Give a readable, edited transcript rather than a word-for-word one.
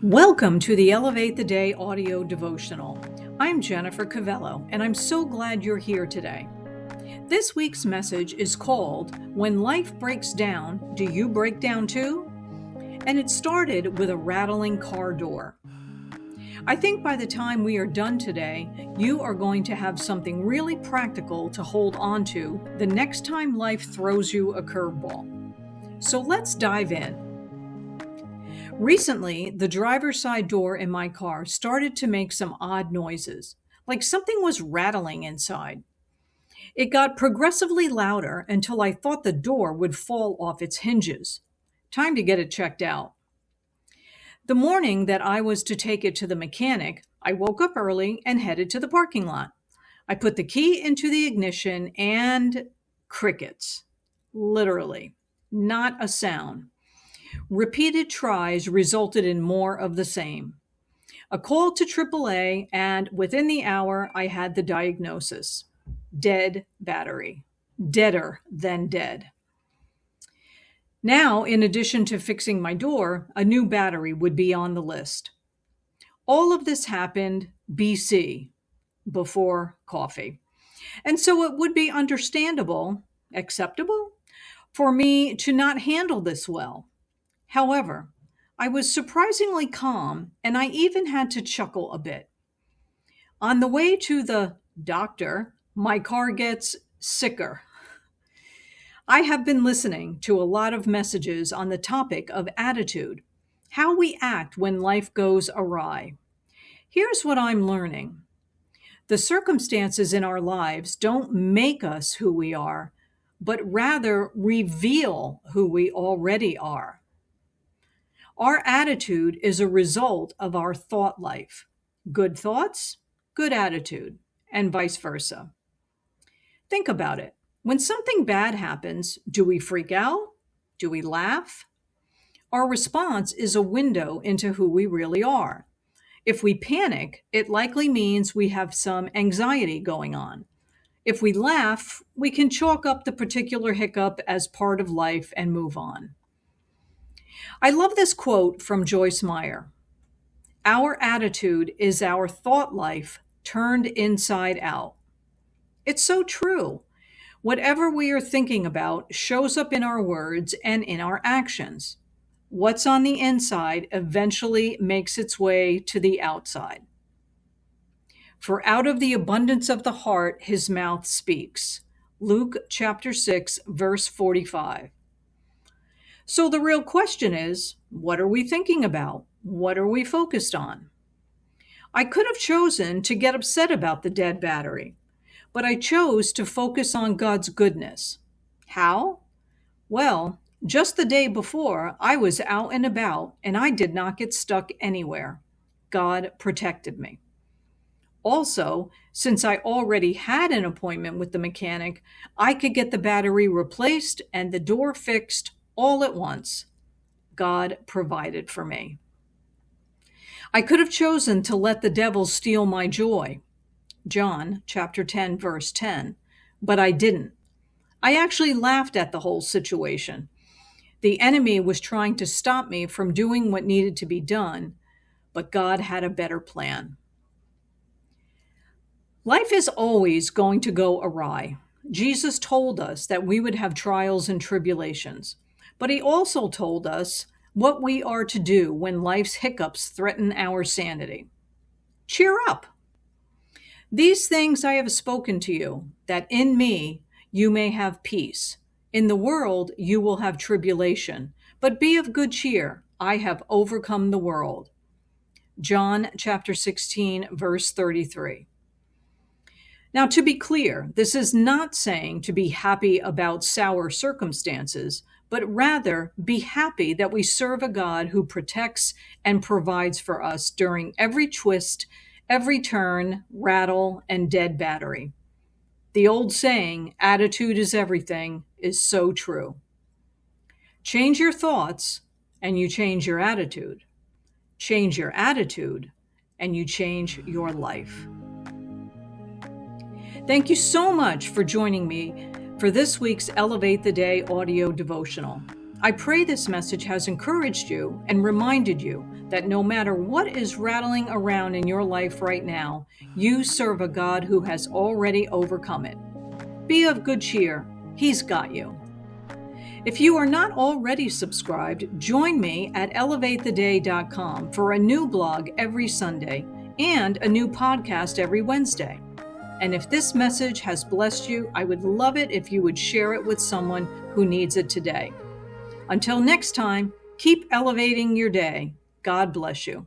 Welcome to the Elevate the Day audio devotional. I'm Jennifer Covello, and I'm so glad you're here today. This week's message is called, When Life Breaks Down, Do You Break Down Too? And it started with a rattling car door. I think by the time we are done today, you are going to have something really practical to hold on to the next time life throws you a curveball. So let's dive in. Recently, the driver's side door in my car started to make some odd noises, like something was rattling inside. It got progressively louder until I thought the door would fall off its hinges. Time to get it checked out. The morning that I was to take it to the mechanic, I woke up early and headed to the parking lot. I put the key into the ignition and crickets. Literally, not a sound. Repeated tries resulted in more of the same. A call to AAA, and within the hour, I had the diagnosis. Dead battery. Deader than dead. Now, in addition to fixing my door, a new battery would be on the list. All of this happened BC, before coffee. And so it would be understandable, acceptable, for me to not handle this well. However, I was surprisingly calm, and I even had to chuckle a bit. On the way to the doctor, my car gets sicker. I have been listening to a lot of messages on the topic of attitude, how we act when life goes awry. Here's what I'm learning. The circumstances in our lives don't make us who we are, but rather reveal who we already are. Our attitude is a result of our thought life. Good thoughts, good attitude, and vice versa. Think about it. When something bad happens, do we freak out? Do we laugh? Our response is a window into who we really are. If we panic, it likely means we have some anxiety going on. If we laugh, we can chalk up the particular hiccup as part of life and move on. I love this quote from Joyce Meyer. Our attitude is our thought life turned inside out. It's so true. Whatever we are thinking about shows up in our words and in our actions. What's on the inside eventually makes its way to the outside. For out of the abundance of the heart, his mouth speaks. Luke chapter 6, verse 45. So the real question is, what are we thinking about? What are we focused on? I could have chosen to get upset about the dead battery, but I chose to focus on God's goodness. How? Well, just the day before, I was out and about and I did not get stuck anywhere. God protected me. Also, since I already had an appointment with the mechanic, I could get the battery replaced and the door fixed all at once. God provided for me. I could have chosen to let the devil steal my joy. John chapter 10, verse 10. But I didn't. I actually laughed at the whole situation. The enemy was trying to stop me from doing what needed to be done, but God had a better plan. Life is always going to go awry. Jesus told us that we would have trials and tribulations. But he also told us what we are to do when life's hiccups threaten our sanity. Cheer up. These things I have spoken to you, that in me you may have peace. In the world you will have tribulation, but be of good cheer. I have overcome the world. John chapter 16, verse 33. Now, to be clear, this is not saying to be happy about sour circumstances, but rather be happy that we serve a God who protects and provides for us during every twist, every turn, rattle, and dead battery. The old saying, attitude is everything, is so true. Change your thoughts, and you change your attitude. Change your attitude, and you change your life. Thank you so much for joining me for this week's Elevate the Day audio devotional. I pray this message has encouraged you and reminded you that no matter what is rattling around in your life right now, you serve a God who has already overcome it. Be of good cheer. He's got you. If you are not already subscribed, join me at elevatetheday.com for a new blog every Sunday and a new podcast every Wednesday. And if this message has blessed you, I would love it if you would share it with someone who needs it today. Until next time, keep elevating your day. God bless you.